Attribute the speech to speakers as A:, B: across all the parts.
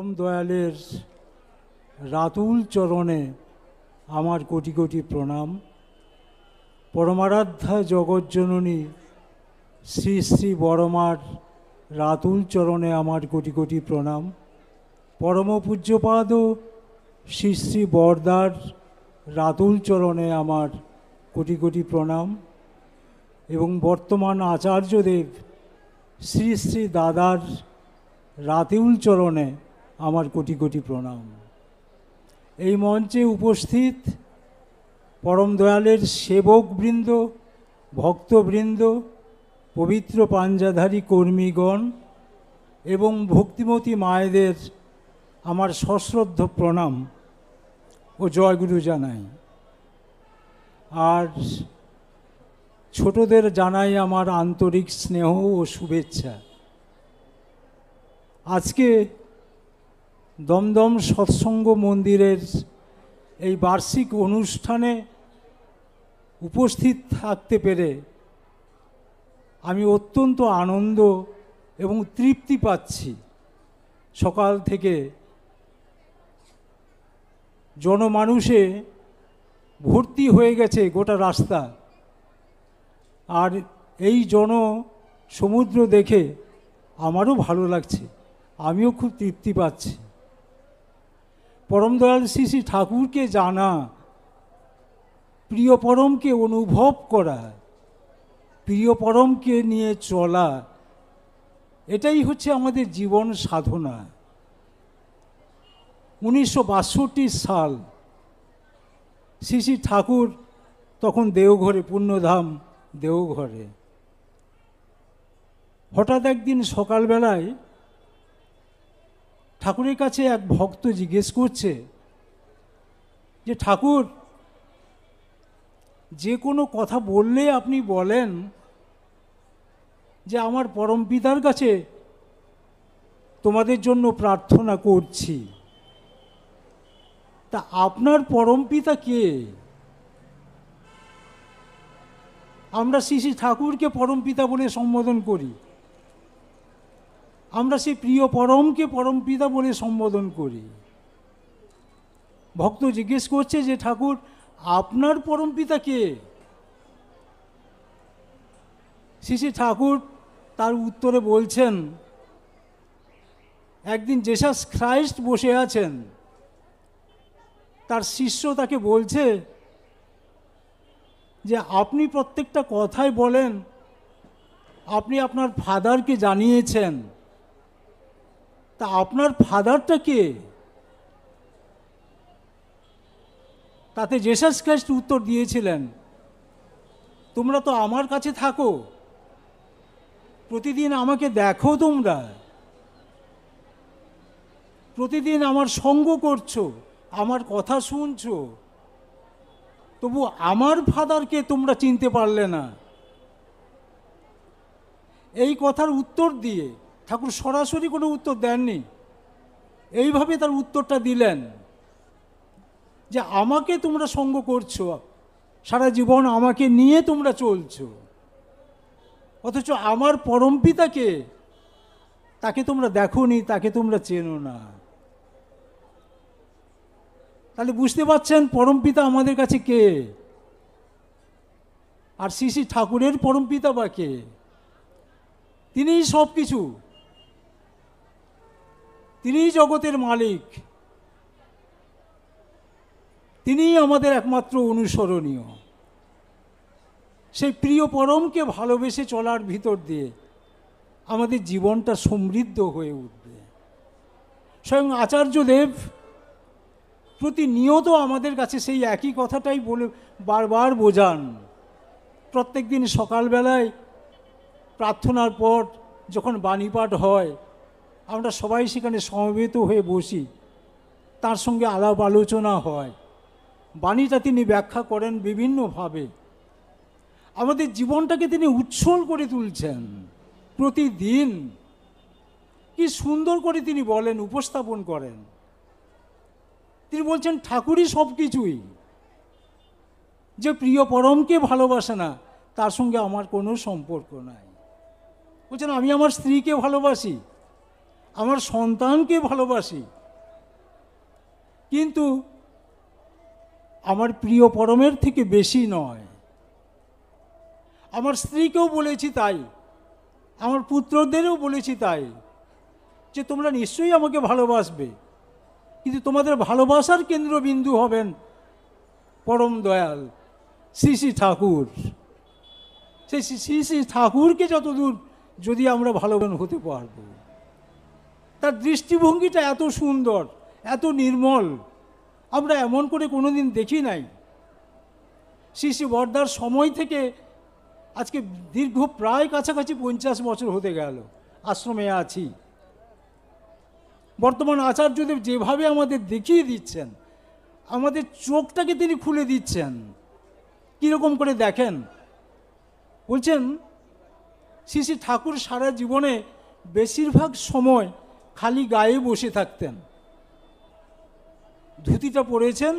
A: পরম দয়ালের রাতুল চরণে আমার কোটি কোটি প্রণাম। পরমারাধ্যা জগজ্জননী শ্রী শ্রী বড়মার রাতুল চরণে আমার কোটি কোটি প্রণাম। পরম পূজ্যপাদ শ্রী শ্রী বরদার রাতুল চরণে আমার কোটি কোটি প্রণাম এবং বর্তমান আচার্যদেব শ্রী শ্রী দাদার রাতুল চরণে আমার কোটি কোটি প্রণাম। এই মঞ্চে উপস্থিত পরম দয়ালের সেবকবৃন্দ, ভক্তবৃন্দ, পবিত্র পাঞ্জাধারী কর্মীগণ এবং ভক্তিমতী মায়েদের আমার সশ্রদ্ধ প্রণাম ও জয়গুরু জানাই। আর ছোটদের জানাই আমার আন্তরিক স্নেহ ও শুভেচ্ছা। আজকে দমদম সৎসঙ্গ মন্দিরের এই বার্ষিক অনুষ্ঠানে উপস্থিত থাকতে পেরে আমি অত্যন্ত আনন্দ এবং তৃপ্তি পাচ্ছি। সকাল থেকে জনমানুষে ভর্তি হয়ে গেছে গোটা রাস্তা, আর এই সমুদ্র দেখে আমারও ভালো লাগছে, আমিও খুব তৃপ্তি পাচ্ছি। পরম দয়াল শ্রী শ্রী ঠাকুরকে জানা, প্রিয় পরমকে অনুভব করা, প্রিয় পরমকে নিয়ে চলা, এটাই হচ্ছে আমাদের জীবন সাধনা। 1962 সাল, শ্রী শ্রী ঠাকুর তখন দেওঘরে, পুণ্যধাম দেওঘরে। হঠাৎ একদিন সকালবেলায় ঠাকুরের কাছে এক ভক্ত জিজ্ঞেস করছে যে, ঠাকুর, যে কোনো কথা বললে আপনি বলেন যে আমার পরম পিতার কাছে তোমাদের জন্য প্রার্থনা করছি, তা আপনার পরম পিতা কে? আমরা শ্রী শ্রী ঠাকুরকে পরম পিতা বলে সম্বোধন করি, আমরা সেই প্রিয় পরমকে পরম পিতা বলে সম্বোধন করি। ভক্ত জিজ্ঞেস করছে যে, ঠাকুর, আপনার পরম পিতা কে? শ্রী শ্রী ঠাকুর তার উত্তরে বলছেন, একদিন জেসাস খ্রাইস্ট বসে আছেন, তার শিষ্য তাকে বলছে যে আপনি প্রত্যেকটা কথাই বলেন আপনি আপনার ফাদারকে জানিয়েছেন, তা আপনার ফাদারটা কে? তাতে জেসাস খ্রাইস্ট উত্তর দিয়েছিলেন, তোমরা তো আমার কাছে থাকো, প্রতিদিন আমাকে দেখো, তোমরা প্রতিদিন আমার সঙ্গ করছো, আমার কথা শুনছো, তবু আমার ফাদারকে তোমরা চিনতে পারলে না। এই কথার উত্তর দিয়ে ঠাকুর সরাসরি কোনো উত্তর দেননি, এইভাবে তার উত্তরটা দিলেন যে আমাকে তোমরা সঙ্গ করছো, সারা জীবন আমাকে নিয়ে তোমরা চলছো, অথচ আমার পরম পিতাকে তাকে তোমরা দেখোনি, তাকে তোমরা চেনো না। তাহলে বুঝতে পারছেন পরম পিতা আমাদের কাছে কে, আর শ্রী শ্রী ঠাকুরের পরম পিতা বা কে? তিনিই সব কিছু, তিনিই জগতের মালিক, তিনিই আমাদের একমাত্র অনুসরণীয়। সেই প্রিয় পরমকে ভালোবেসে চলার ভিতর দিয়ে আমাদের জীবনটা সমৃদ্ধ হয়ে উঠবে। স্বয়ং আচার্যদেব প্রতিনিয়ত আমাদের কাছে সেই একই কথাটাই বলে বারবার বোঝান। প্রত্যেক দিন সকালবেলায় প্রার্থনার পর যখন বাণীপাঠ হয়, আমরা সবাই সেখানে সমবেত হয়ে বসি, তার সঙ্গে আলাপ আলোচনা হয়, বাণীটা তিনি ব্যাখ্যা করেন বিভিন্নভাবে। আমাদের জীবনটাকে তিনি উচ্ছল করে তুলছেন প্রতিদিন। কি সুন্দর করে তিনি বলেন, উপস্থাপন করেন। তিনি বলছেন ঠাকুরই সব কিছুই, যে প্রিয় পরমকে ভালোবাসে না তার সঙ্গে আমার কোনো সম্পর্ক নাই। বলছেন আমি আমার স্ত্রীকে ভালোবাসি, আমার সন্তানকে ভালোবাসি, কিন্তু আমার প্রিয় পরমের থেকে বেশি নয়। আমার স্ত্রীকেও বলেছি তাই, আমার পুত্রদেরও বলেছি তাই, যে তোমরা নিশ্চয়ই আমাকে ভালোবাসবে, কিন্তু তোমাদের ভালোবাসার কেন্দ্রবিন্দু হবেন পরম দয়াল শ্রী শ্রী ঠাকুর। সেই শ্রী শ্রী ঠাকুরকে যতদূর যদি আমরা ভালোবান হতে পারব, তার দৃষ্টিভঙ্গিটা এত সুন্দর, এত নির্মল, আমরা এমন করে কোনোদিন দেখি নাই। শ্রী শ্রী বরদার সময় থেকে আজকে দীর্ঘ প্রায় কাছাকাছি 50 বছর হতে গেল আশ্রমে আছি। বর্তমান আচার্যদেব যেভাবে আমাদের দেখিয়ে দিচ্ছেন, আমাদের চোখটাকে তিনি খুলে দিচ্ছেন। কীরকম করে দেখেন, বলছেন শ্রী শ্রী ঠাকুর সারা জীবনে বেশিরভাগ সময় খালি গায়ে বসে থাকতেন। ধুতিটা পরেছেন,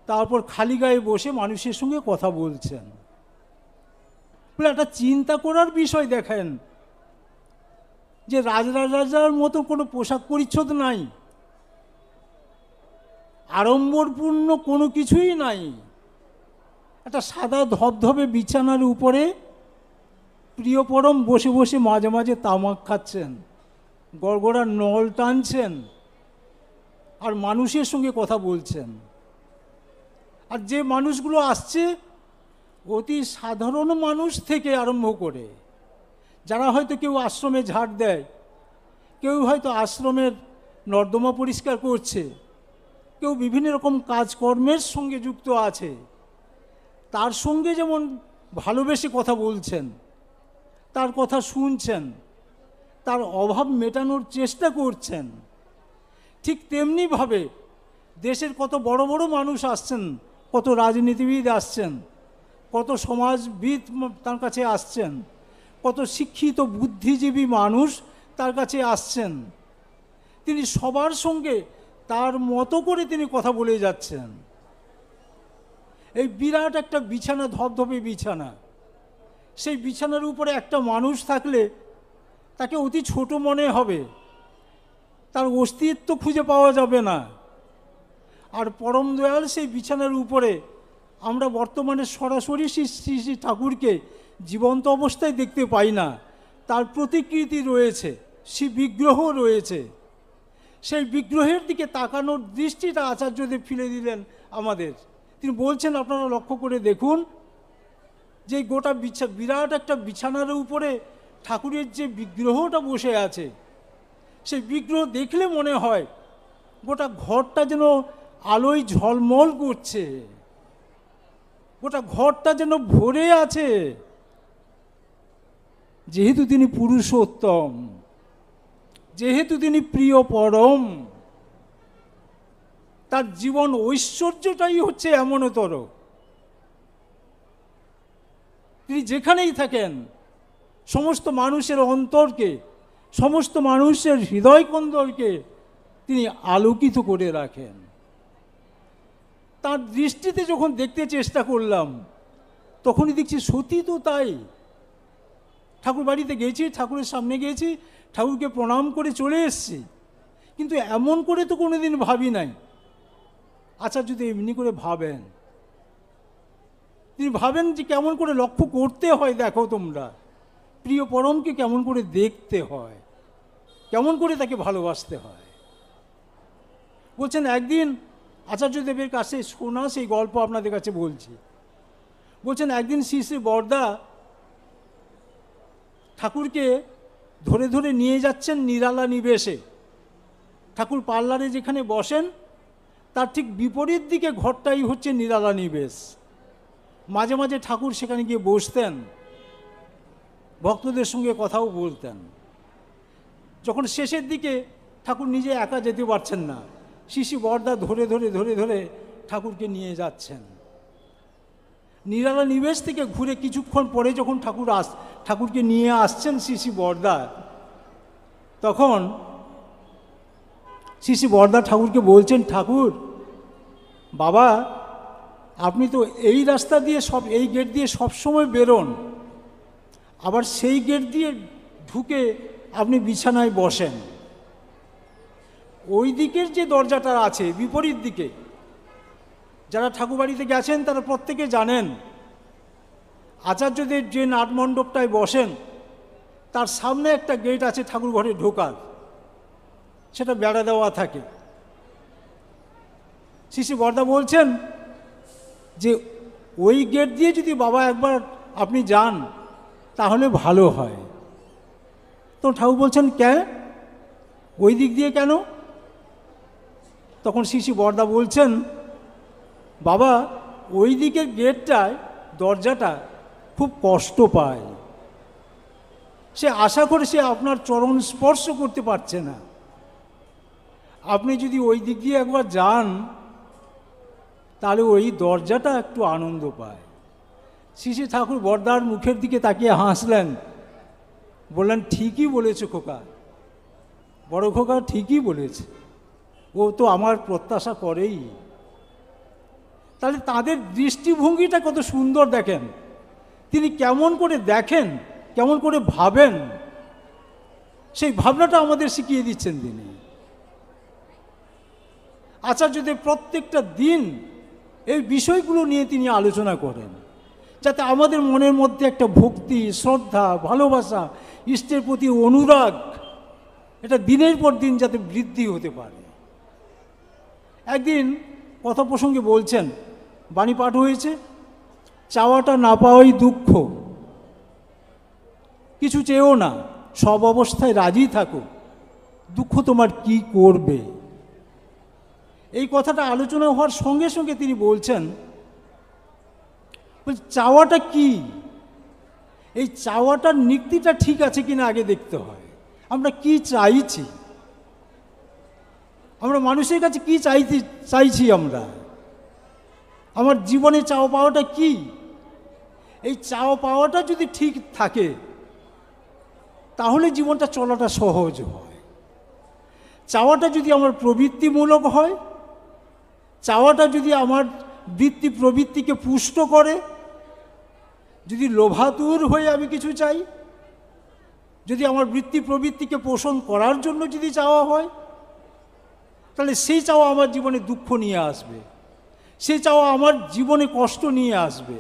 A: তারপর খালি গায়ে বসে মানুষের সঙ্গে কথা বলছেন। বলে একটা চিন্তা করার বিষয় দেখেন, যে রাজার মতো কোনো পোশাক পরিচ্ছদ নাই, আড়ম্বরপূর্ণ কোনো কিছুই নাই। একটা সাদা ধবধবে বিছানার উপরে প্রিয় পরম বসে বসে মাঝে মাঝে তামাক খাচ্ছেন, গড়গড়ার নল টানছেন, আর মানুষের সঙ্গে কথা বলছেন। আর যে মানুষগুলো আসছে অতি সাধারণ মানুষ থেকে আরম্ভ করে, যারা হয়তো কেউ আশ্রমে ঝাড় দেয়, কেউ হয়তো আশ্রমের নর্দমা পরিষ্কার করছে, কেউ বিভিন্ন রকম কাজকর্মের সঙ্গে যুক্ত আছে, তার সঙ্গে যেমন ভালোবেসে কথা বলছেন, তার কথা শুনছেন, তার অভাব মেটানোর চেষ্টা করছেন, ঠিক তেমনিভাবে দেশের কত বড় বড় মানুষ আসছেন, কত রাজনীতিবিদ আসছেন, কত সমাজবিদ তার কাছে আসছেন, কত শিক্ষিত বুদ্ধিজীবী মানুষ তার কাছে আসছেন। তিনি সবার সঙ্গে তার মতো করে তিনি কথা বলে যাচ্ছেন। এই বিরাট একটা বিছানা, ধবধবে বিছানা, সেই বিছানার উপরে একটা মানুষ থাকলে তাকে অতি ছোট মনে হবে, তার অস্তিত্ব খুঁজে পাওয়া যাবে না। আর পরম দয়াল সেই বিছানার উপরে আমরা বর্তমানে সরাসরি শ্রী শ্রী ঠাকুরকে জীবন্ত অবস্থায় দেখতে পাই না, তার প্রতিকৃতি রয়েছে, সেই বিগ্রহ রয়েছে। সেই বিগ্রহের দিকে তাকানোর দৃষ্টিটা আচার্যদেব ফেলে দিলেন আমাদের। তিনি বলছেন, আপনারা লক্ষ্য করে দেখুন যে গোটা বিরাট একটা বিছানার উপরে ঠাকুরের যে বিগ্রহটা বসে আছে, সেই বিগ্রহ দেখলে মনে হয় গোটা ঘরটা যেন আলোয় ঝলমল করছে, গোটা ঘরটা যেন ভরে আছে। যেহেতু তিনি পুরুষোত্তম, যেহেতু তিনি প্রিয় পরম, তার জীবন ঐশ্বর্যটাই হচ্ছে এমনতর। তিনি যেখানেই থাকেন সমস্ত মানুষের অন্তরকে, সমস্ত মানুষের হৃদয়কন্দরকে তিনি আলোকিত করে রাখেন। তার দৃষ্টিতে যখন দেখতে চেষ্টা করলাম, তখনই দেখছি সত্যি তো তাই। ঠাকুর বাড়িতে গেছি, ঠাকুরের সামনে গেছি, ঠাকুরকে প্রণাম করে চলে এসেছি, কিন্তু এমন করে তো কোনোদিন ভাবি নাই। আচ্ছা, যদি এমনি করে ভাবেন, তিনি ভাবেন যে কেমন করে লক্ষ্য করতে হয়। দেখো তোমরা, প্রিয় পরমকে কেমন করে দেখতে হয়, কেমন করে তাকে ভালোবাসতে হয়। বলছেন, একদিন আচার্যদেবের কাছে শোনা সেই গল্প আপনাদের কাছে বলছি। বলছেন, একদিন শ্রী শ্রী বরদা ঠাকুরকে ধরে ধরে নিয়ে যাচ্ছেন নিরালা নিবেশে। ঠাকুর পার্লারে যেখানে বসেন তার ঠিক বিপরীত দিকে ঘরটাই হচ্ছে নিরালা নিবেশ। মাঝে মাঝে ঠাকুর সেখানে গিয়ে বসতেন, ভক্তদের সঙ্গে কথাও বলতেন। যখন শেষের দিকে ঠাকুর নিজে একা যেতে পারছেন না, শ্রী শ্রী বরদা ধরে ধরে ধরে ধরে ঠাকুরকে নিয়ে যাচ্ছেন। নিরালা নিবেশ থেকে ঘুরে কিছুক্ষণ পরে যখন ঠাকুরকে নিয়ে আসছেন শ্রী শ্রী বরদা, তখন শ্রী শ্রী বরদা ঠাকুরকে বলছেন, ঠাকুর বাবা, আপনি তো এই রাস্তা দিয়ে এই গেট দিয়ে সবসময় বেরোন, আবার সেই গেট দিয়ে ঢুকে আপনি বিছানায় বসেন, ওই দিকের যে দরজাটা আছে বিপরীত দিকে, যারা ঠাকুরবাড়িতে গেছেন তারা প্রত্যেকে জানেন আচার্যদের যে নাটমণ্ডপটায় বসেন তার সামনে একটা গেট আছে ঠাকুর ঘরে ঢোকার, সেটা বেড়া দেওয়া থাকে। শ্রী শ্রী বরদা বলছেন যে ওই গেট দিয়ে যদি বাবা একবার আপনি যান তাহলে ভালো হয়। তো ঠাকুর বলছেন কেন, ওই দিক দিয়ে কেন? তখন শ্রী শ্রী বরদা বলছেন, বাবা ওই দিকের গেটটায় দরজাটা খুব কষ্ট পায়, সে আশা করে সে আপনার চরণ স্পর্শ করতে পারছে না। আপনি যদি ওই দিক দিয়ে একবার যান তাহলে ওই দরজাটা একটু আনন্দ পায়। শ্রী শ্রী ঠাকুর বরদার মুখের দিকে তাকিয়ে হাসলেন, বললেন ঠিকই বলেছে খোকা, বড় খোকা ঠিকই বলেছে, ও তো আমার প্রত্যাশা করেই। তাহলে তাদের দৃষ্টিভঙ্গিটা কত সুন্দর দেখেন, তিনি কেমন করে দেখেন, কেমন করে ভাবেন, সেই ভাবনাটা আমাদের শিখিয়ে দিচ্ছেন তিনি। আচার্যদের প্রত্যেকটা দিন এই বিষয়গুলো নিয়ে তিনি আলোচনা করেন, যাতে আমাদের মনের মধ্যে একটা ভক্তি, শ্রদ্ধা, ভালোবাসা, ইষ্টের প্রতি অনুরাগ, এটা দিনের পর দিন যাতে বৃদ্ধি হতে পারে। একদিন কথা প্রসঙ্গে বলছেন, বাণী পাঠ হয়েছে, চাওয়াটা না পাওয়াই দুঃখ, কিছু চেয়েও না, সব অবস্থায় রাজি থাকো, দুঃখ তোমার কি করবে। এই কথাটা আলোচনা হওয়ার সঙ্গে সঙ্গে তিনি বলছেন, চাওয়াটা কি, এই চাওয়াটার নিক্তিটা ঠিক আছে কিনা আগে দেখতে হয়। আমরা কি চাইছি, আমরা মানুষের কাছে কি চাইছি, আমরা আমার জীবনে চাওয়া পাওয়াটা কি, এই চাওয়া পাওয়াটা যদি ঠিক থাকে তাহলে জীবনটা চলাটা সহজ হয়। চাওয়াটা যদি আমার প্রবৃত্তিমূলক হয়, চাওয়াটা যদি আমার বৃত্তি প্রবৃত্তিকে পুষ্ট করে, যদি লোভাতুর হয়ে আমি কিছু চাই, যদি আমার বৃত্তি প্রবৃত্তিকে পোষণ করার জন্য যদি চাওয়া হয়, তাহলে সেই চাওয়া আমার জীবনে দুঃখ নিয়ে আসবে, সেই চাওয়া আমার জীবনে কষ্ট নিয়ে আসবে।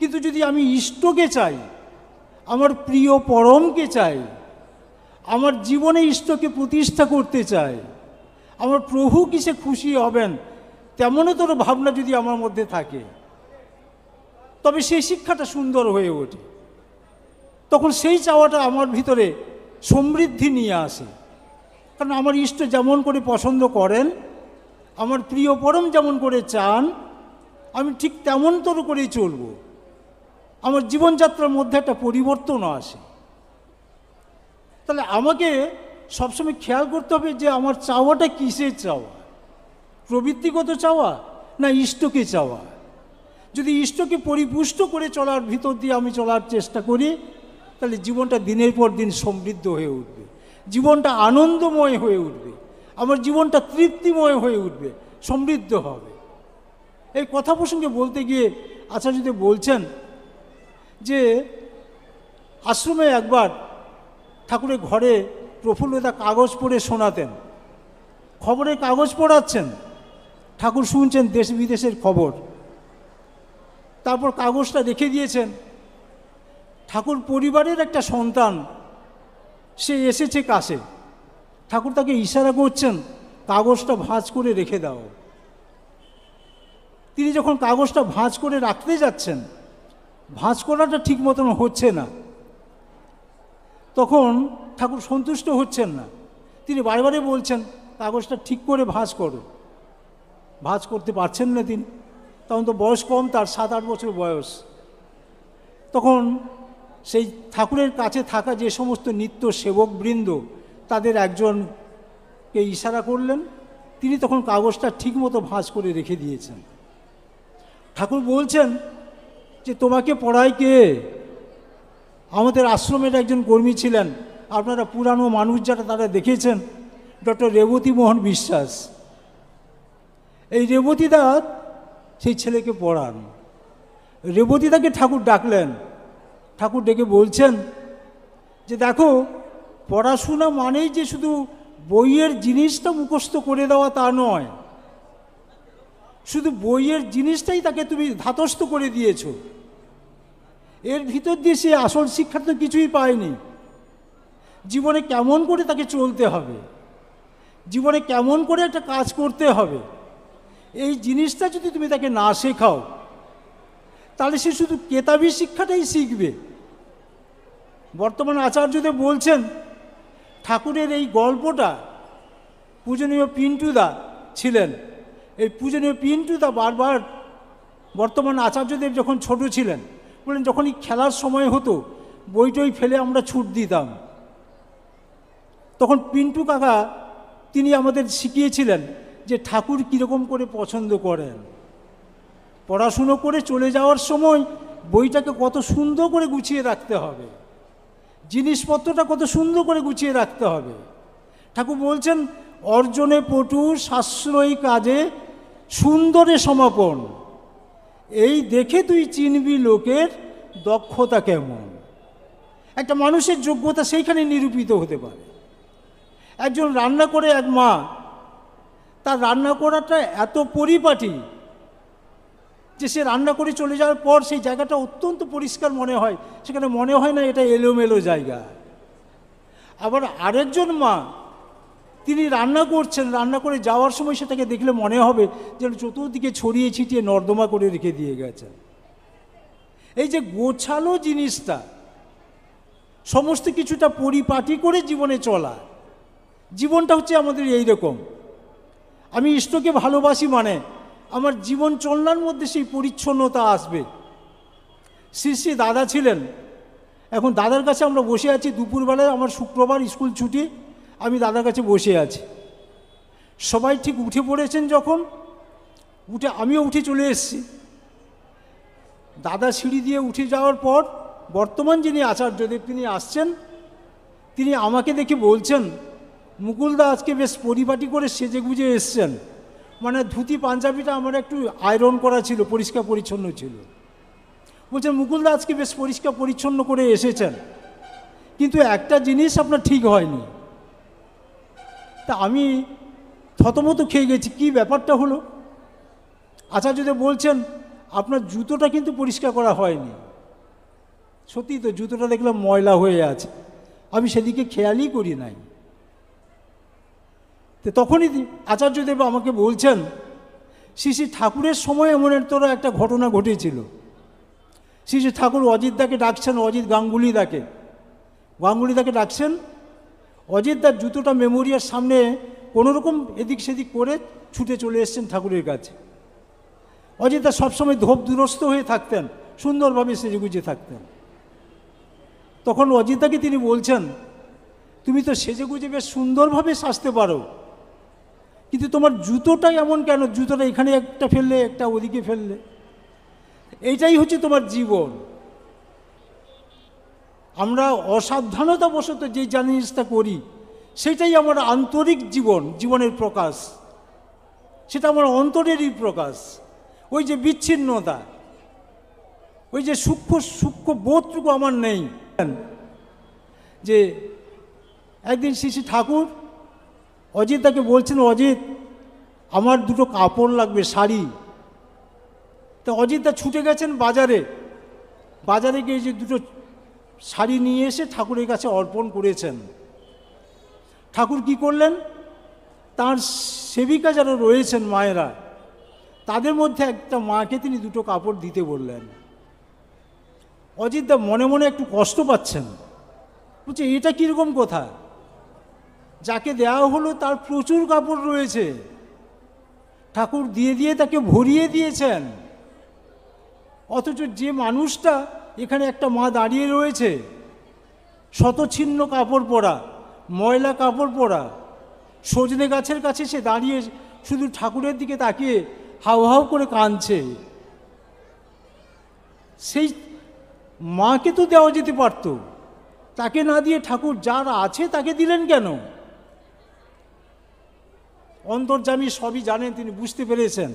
A: কিন্তু যদি আমি ইষ্টকে চাই, আমার প্রিয় পরমকে চাই, আমার জীবনে ইষ্টকে প্রতিষ্ঠা করতে চাই, আমার প্রভু কিসে খুশি হবেন তেমনতর ভাবনা যদি আমার মধ্যে থাকে, তবে সেই শিক্ষাটা সুন্দর হয়ে ওঠে। তখন সেই চাওয়াটা আমার ভিতরে সমৃদ্ধি নিয়ে আসে। কারণ আমার ইষ্ট যেমন করে পছন্দ করেন, আমার প্রিয় পরম যেমন করে চান, আমি ঠিক তেমনতর করেই চলব। আমার জীবনযাত্রার মধ্যে একটা পরিবর্তন আসে। তাহলে আমাকে সবসময় খেয়াল করতে হবে যে আমার চাওয়াটা কিসের চাওয়া, প্রবৃত্তিগত চাওয়া না ইষ্টকে চাওয়া। যদি ইষ্টকে পরিপুষ্ট করে চলার ভিতর দিয়ে আমি চলার চেষ্টা করি, তাহলে জীবনটা দিনের পর দিন সমৃদ্ধ হয়ে উঠবে, জীবনটা আনন্দময় হয়ে উঠবে, আমার জীবনটা তৃপ্তিময় হয়ে উঠবে, সমৃদ্ধ হবে। এই কথা প্রসঙ্গে বলতে গিয়ে আচার্যদেব বলছেন যে আশ্রমে একবার ঠাকুরের ঘরে প্রফুল্লতা কাগজ পড়ে শোনাতেন, খবরের কাগজ পড়াচ্ছেন, ঠাকুর শুনছেন দেশ বিদেশের খবর, তারপর কাগজটা রেখে দিয়েছেন। ঠাকুর পরিবারের একটা সন্তান, সে এসেছে কাছে, ঠাকুর তাকে ইশারা করছেন কাগজটা ভাঁজ করে রেখে দাও। তিনি যখন কাগজটা ভাঁজ করে রাখতে যাচ্ছেন, ভাঁজ করাটা ঠিক মতন হচ্ছে না, তখন ঠাকুর সন্তুষ্ট হচ্ছেন না, তিনি বারবারই বলছেন কাগজটা ঠিক করে ভাঁজ করো। ভাঁজ করতে পারছেন না তিনি, তখন তো বয়স কম, তার 7-8 বছর বয়স। তখন সেই ঠাকুরের কাছে থাকা যে সমস্ত নিত্য সেবকবৃন্দ, তাদের একজনকে ইশারা করলেন, তিনি তখন কাগজটা ঠিকমতো ভাঁজ করে রেখে দিয়েছেন। ঠাকুর বলছেন যে তোমাকে পড়ায় কে? আমাদের আশ্রমের একজন কর্মী ছিলেন, আপনারা পুরানো মানুষ যারা তারা দেখেছেন, ডক্টর রেবতী মোহন বিশ্বাস। এই রেবতীদা সেই ছেলেকে পড়ান। রেবতীদাকে ঠাকুর ডাকলেন, ঠাকুর ডেকে বলছেন যে দেখো পড়াশোনা মানেই যে শুধু বইয়ের জিনিসটা মুখস্থ করে দেওয়া তা নয়, শুধু বইয়ের জিনিসটাই তাকে তুমি ধাতস্থ করে দিয়েছ, এর ভিতর দিয়ে সে আসল শিক্ষা তো কিছুই পায়নি। জীবনে কেমন করে তাকে চলতে হবে, জীবনে কেমন করে একটা কাজ করতে হবে, এই জিনিসটা যদি তুমি তাকে না শেখাও তাহলে সে শুধু কেতাবি শিক্ষাটাই শিখবে। বর্তমান আচার্যদেব বলছেন ঠাকুরের এই গল্পটা, পূজনীয় পিন্টুদা ছিলেন, এই পূজনীয় পিন্টুদা বারবার বর্তমান আচার্যদেব যখন ছোট ছিলেন বলেন যখনই খেলার সময় হতো বইটই ফেলে আমরা ছুট দিতাম, তখন পিন্টু কাকা তিনি আমাদের শিখিয়েছিলেন যে ঠাকুর কীরকম করে পছন্দ করেন। পড়াশুনো করে চলে যাওয়ার সময় বইটাকে কত সুন্দর করে গুছিয়ে রাখতে হবে, জিনিসপত্রটা কত সুন্দর করে গুছিয়ে রাখতে হবে। ঠাকুর বলছেন অর্জনে পটু সাশ্রয়ী কাজে সুন্দরে সমাপন, এই দেখে তুই চিনবি লোকের দক্ষতা কেমন। একটা মানুষের যোগ্যতা সেইখানে নিরূপিত হতে পারে। একজন রান্না করে এক মা, তার রান্না করাটা এত পরিপাটি যে সে রান্না করে চলে যাওয়ার পর সেই জায়গাটা অত্যন্ত পরিষ্কার মনে হয়, সেখানে মনে হয় না এটা এলোমেলো জায়গা। আবার আরেকজন মা তিনি রান্না করছেন, রান্না করে যাওয়ার সময় সেটাকে দেখলে মনে হবে যে চতুর্দিকে ছড়িয়ে ছিটিয়ে নর্দমা করে রেখে দিয়ে গেছেন। এই যে গোছালো জিনিসটা, সমস্ত কিছুটা পরিপাটি করে জীবনে চলা, জীবনটা হচ্ছে আমাদের এই রকম। আমি ইষ্টকে ভালোবাসি মানে আমার জীবন চলনার মধ্যে সেই পরিচ্ছন্নতা আসবে। শ্রী শ্রী দাদা ছিলেন, এখন দাদার কাছে আমরা বসে আছি, দুপুরবেলায় আমার শুক্রবার স্কুল ছুটি, আমি দাদার কাছে বসে আছি। সবাই ঠিক উঠে পড়েছেন, যখন আমিও উঠে চলে এসেছি। দাদা সিঁড়ি দিয়ে উঠে যাওয়ার পর বর্তমান যিনি আচার্যদেব তিনি আসছেন, তিনি আমাকে দেখে বলছেন মুকুলদা আজকে বেশ পরিপাটি করে সেজে গুজে এসছেন। মানে ধুতি পাঞ্জাবিটা আমার একটু আয়রন করা ছিল, পরিষ্কার পরিচ্ছন্ন ছিল। বলছেন মুকুলদা আজকে বেশ পরিষ্কার পরিচ্ছন্ন করে এসেছেন, কিন্তু একটা জিনিস আপনার ঠিক হয়নি। তা আমি থতমত খেয়ে গেছি, কি ব্যাপারটা হলো? আচার্যদেব বলছেন আপনার জুতোটা কিন্তু পরিষ্কার করা হয়নি। সত্যি তো, জুতোটা দেখলাম ময়লা হয়ে আছে, আমি সেদিকে খেয়ালই করি নাই। তো তখনই আচার্যদেব আমাকে বলছেন শ্রী শ্রী ঠাকুরের সময় এমন একটা ঘটনা ঘটেছিল। শ্রী শ্রী ঠাকুর অজিতদাকে ডাকছেন, অজিত গাঙ্গুলিদাকে ডাকছেন। অজিতদার জুতোটা মেমোরিয়ার সামনে কোনোরকম এদিক সেদিক করে ছুটে চলে এসছেন ঠাকুরের কাছে। অজিতদা সবসময় ধোপ দুরস্ত হয়ে থাকতেন, সুন্দরভাবে সেজেগুজে থাকতেন। তখন অজিতদাকে তিনি বলছেন তুমি তো সেজেগুজে বেশ সুন্দরভাবে সাজতে পারো, কিন্তু তোমার জুতোটাই এমন কেন? জুতোটা এখানে একটা ফেললে, একটা ওদিকে ফেললে। এইটাই হচ্ছে তোমার জীবন। আমরা অসাবধানতাবশত যে জিনিসটা করি সেটাই আমার আন্তরিক জীবনের প্রকাশ, সেটা আমার অন্তরেরই প্রকাশ। ওই যে বিচ্ছিন্নতা, ওই যে সূক্ষ্ম বোধটুকু আমার নেই। যে একদিন শ্রী শ্রী ঠাকুর অজিতদাকে বলছেন অজিত আমার দুটো কাপড় লাগবে, শাড়ি। তো অজিতদা ছুটে গেছেন বাজারে গিয়ে যে দুটো শাড়ি নিয়ে এসে ঠাকুরের কাছে অর্পণ করেছেন। ঠাকুর কি করলেন, তার সেবিকা যারা রয়েছেন মায়েরা, তাদের মধ্যে একটা মাকে তিনি দুটো কাপড় দিতে বললেন। অজিতদা মনে মনে একটু কষ্ট পাচ্ছেন, বলছে এটা কীরকম কথা? যাকে দেওয়া হলো তার প্রচুর কাপড় রয়েছে, ঠাকুর দিয়ে তাকে ভরিয়ে দিয়েছেন, অথচ যে মানুষটা এখানে একটা মা দাঁড়িয়ে রয়েছে শতছিন্ন কাপড় পরা, ময়লা কাপড় পরা, সজনে গাছের কাছে সে দাঁড়িয়ে শুধু ঠাকুরের দিকে তাকিয়ে হাউ হাউ করে কাঁদছে। সেই মাকে তো দেওয়া যেতে পারত, তাকে না দিয়ে ঠাকুর যার আছে তাকে দিলেন কেন? অন্তর্যামী সবই জানেন, তিনি বুঝতে পেরেছেন।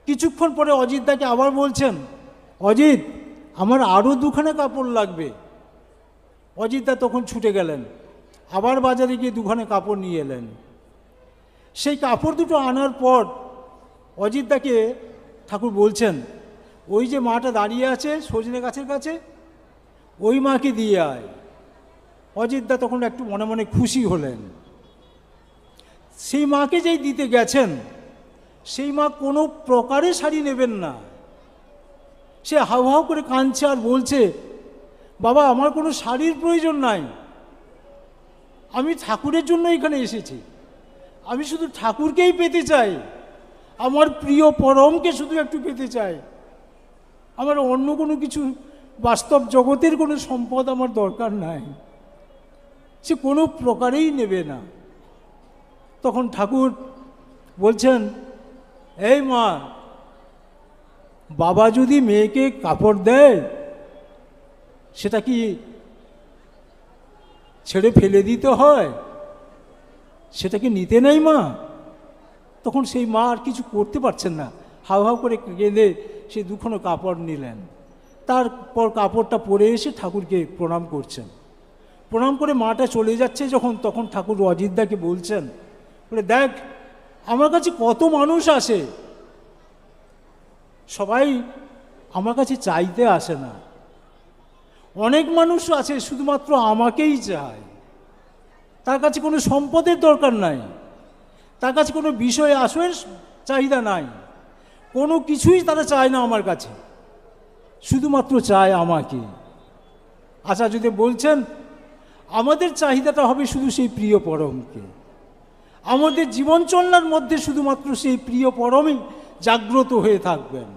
A: কিছুক্ষণ পরে অজিতদাকে আবার বলছেন অজিত আমার আরও দুখানা কাপড় লাগবে। অজিতদা তখন ছুটে গেলেন, আবার বাজারে গিয়ে দুখানে কাপড় নিয়ে এলেন। সেই কাপড় দুটো আনার পর অজিতদাকে ঠাকুর বলছেন, ওই যে মাটা দাঁড়িয়ে আছে সজনে গাছের কাছে, ওই মাকে দিয়ে আয়। অজিতদা তখন একটু মনে মনে খুশি হলেন। সেই মাকে যেই দিতে গেছেন, সেই মা কোনো প্রকারে শাড়ি নেবেন না। সে হাউ হাউ করে কাঁদছে আর বলছে, বাবা আমার কোনো শাড়ির প্রয়োজন নাই, আমি ঠাকুরের জন্য এখানে এসেছি, আমি শুধু ঠাকুরকেই পেতে চাই, আমার প্রিয় পরমকে শুধু একটু পেতে চাই, আমার অন্য কোনো কিছু বাস্তব জগতের কোনো সম্পদ আমার দরকার নাই। সে কোনো প্রকারেই নেবে না। তখন ঠাকুর বলছেন, এই মা, বাবা যদি মেয়েকে কাপড় দেয় সেটা কি ছেড়ে ফেলে দিতে হয়? সেটা কি নিতে নেই মা? তখন সেই মা আর কিছু করতে পারছেন না, হাউ হাউ করে কেঁদে সে দুখানো কাপড় নিলেন। তারপর কাপড়টা পরে এসে ঠাকুরকে প্রণাম করছেন। প্রণাম করে মাটা চলে যাচ্ছে যখন, তখন ঠাকুর অজিতদাকে বলছেন, বলে দেখ আমার কাছে কত মানুষ আসে, সবাই আমার কাছে চাইতে আসে না, অনেক মানুষ আছে শুধুমাত্র আমাকেই চায়, তার কাছে কোনো সম্পদের দরকার নাই, তার কাছে কোনো বিষয় আশয়ের চাহিদা নাই, কোনো কিছুই তারা চায় না আমার কাছে, শুধুমাত্র চায় আমাকে। আচার্যদেব বলছেন, আমাদের চাহিদাটা হবে শুধু সেই প্রিয় পরমকে, আমাদের জীবন চলার মধ্যে শুধুমাত্র সেই প্রিয় পরমই জাগ্রত হয়ে থাকবেন।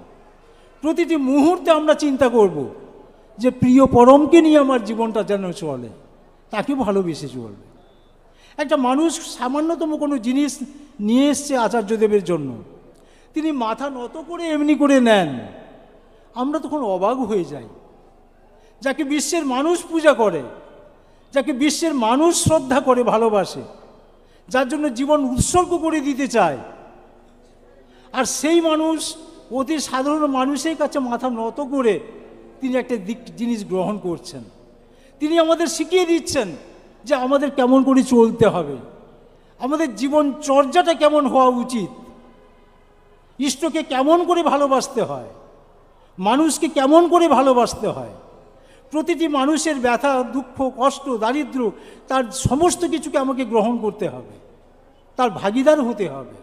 A: প্রতিটি মুহূর্তে আমরা চিন্তা করব যে প্রিয় পরমকে নিয়ে আমার জীবনটা যেন চলে, তাকে ভালোবেসে চলবে। একটা মানুষ সামান্যতম কোনো জিনিস নিয়ে এসছে আচার্যদেবের জন্য, তিনি মাথা নত করে এমনি করে নেন, আমরা তখন অবাক হয়ে যাই। যাকে বিশ্বের মানুষ পূজা করে, যাকে বিশ্বের মানুষ শ্রদ্ধা করে ভালোবাসে, যার জন্য জীবন উৎসর্গ করে দিতে চায়, আর সেই মানুষ অতি সাধারণ মানুষের কাছে মাথা নত করে তিনি একটা জিনিস গ্রহণ করছেন। তিনি আমাদের শিখিয়ে দিচ্ছেন যে আমাদের কেমন করে চলতে হবে, আমাদের জীবন চর্যাটা কেমন হওয়া উচিত, ইষ্টকে কেমন করে ভালোবাসতে হয়, মানুষকে কেমন করে ভালোবাসতে হয়, প্রতিটি মানুষের ব্যথা দুঃখ কষ্ট দারিদ্র তার সমস্ত কিছুকে আমাকে গ্রহণ করতে হবে, তার ভাগিদার হতে হবে।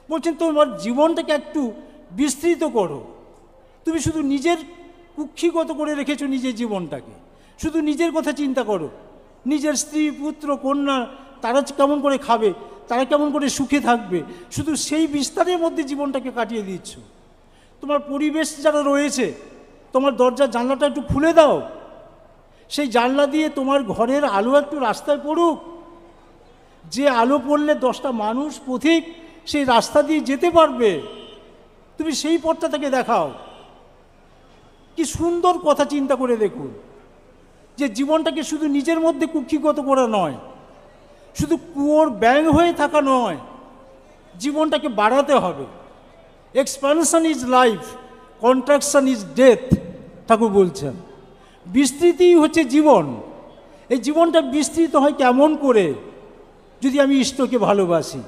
A: বলছেন তোমার জীবনটাকে একটু বিস্তৃত করো, তুমি শুধু নিজের কুক্ষিগত করে রেখেছো নিজের জীবনটাকে, শুধু নিজের কথা চিন্তা করো, নিজের স্ত্রী পুত্র কন্যা তারা কেমন করে খাবে, তারা কেমন করে সুখে থাকবে, শুধু সেই বিস্তারের মধ্যে জীবনটাকে কাটিয়ে দিচ্ছ। তোমার পরিবেশ যারা রয়েছে, তোমার দরজার জানলাটা একটু খুলে দাও, সেই জানলা দিয়ে তোমার ঘরের আলো একটু রাস্তায় পড়ুক, যে আলো পড়লে 10টা মানুষ পথিক সেই রাস্তা দিয়ে যেতে পারবে, তুমি সেই পথটা থেকে দেখাও। কি সুন্দর কথা চিন্তা করে দেখুন, যে জীবনটাকে শুধু নিজের মধ্যে কুক্ষিগত করা নয়, শুধু কুয়োর ব্যাঙ হয়ে থাকা নয়, জীবনটাকে বাড়াতে হবে। Expansion is life, contraction is death, Thakur বলছেন। বিস্তৃতি হচ্ছে জীবন। এই জীবনটা বিস্তৃত হয় কেমন করে? যদি আমি ইষ্টকে ভালোবাসি,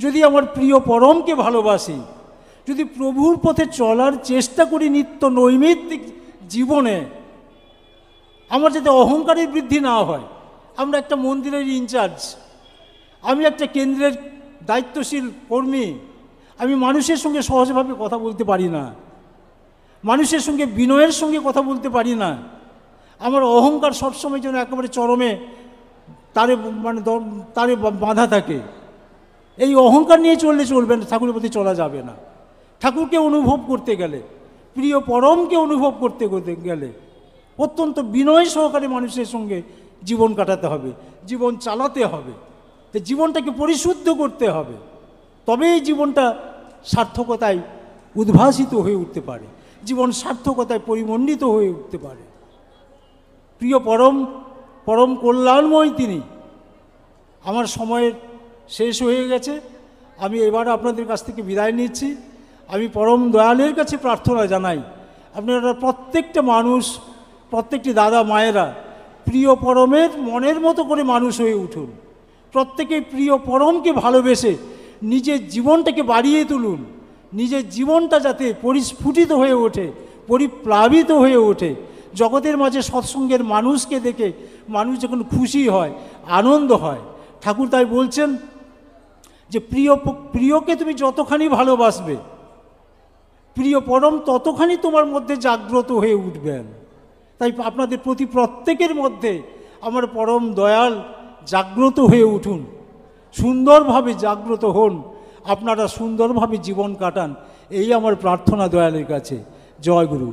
A: যদি আমার প্রিয় পরমকে ভালোবাসি, যদি প্রভুর পথে চলার চেষ্টা করি নিত্য নৈমিত্তিক জীবনে, আমার যাতে অহংকারের বৃদ্ধি না হয়। আমরা একটা মন্দিরের ইনচার্জ, আমি একটা কেন্দ্রের দায়িত্বশীল কর্মী, আমি মানুষের সঙ্গে সহজভাবে কথা বলতে পারি না, মানুষের সঙ্গে বিনয়ের সঙ্গে কথা বলতে পারি না, আমার অহংকার সবসময় যেন একেবারে চরমে তারে বাঁধা থাকে। এই অহংকার নিয়ে চললে চলবে না, ঠাকুরের প্রতি চলা যাবে না। ঠাকুরকে অনুভব করতে গেলে, প্রিয় পরমকে অনুভব করতে গেলে অত্যন্ত বিনয় সহকারে মানুষের সঙ্গে জীবন কাটাতে হবে, জীবন চালাতে হবে, জীবনটাকে পরিশুদ্ধ করতে হবে, তবে এই জীবনটা সার্থকতায় উদ্ভাসিত হয়ে উঠতে পারে, জীবন সার্থকতায় পরিমণ্ডিত হয়ে উঠতে পারে। প্রিয় পরম কল্যাণময় তিনি। আমার সময়ের শেষ হয়ে গেছে, আমি এবার আপনাদের কাছ থেকে বিদায় নিচ্ছি। আমি পরম দয়ালের কাছে প্রার্থনা জানাই, আপনারা প্রত্যেকটা মানুষ, প্রত্যেকটি দাদা মায়েরা প্রিয় পরমের মনের মতো করে মানুষ হয়ে উঠুন। প্রত্যেকে প্রিয় পরমকে ভালোবেসে নিজের জীবনটাকে বাড়িয়ে তুলুন। নিজের জীবনটা যাতে পরিস্ফুটিত হয়ে ওঠে, পরিপ্লাবিত হয়ে ওঠে। জগতের মাঝে সৎসঙ্গের মানুষকে দেখে মানুষ যখন খুশি হয়, আনন্দ হয়। ঠাকুর তাই বলছেন যে প্রিয়কে তুমি যতখানি ভালোবাসবে, প্রিয় পরম ততখানি তোমার মধ্যে জাগ্রত হয়ে উঠবেন। তাই আপনাদের প্রতি প্রত্যেকের মধ্যে আমার পরম দয়াল জাগ্রত হয়ে উঠুন, সুন্দরভাবে জাগ্রত হন, আপনারা সুন্দরভাবে জীবন কাটান, এই আমার প্রার্থনা দয়ালের কাছে। জয় গুরু।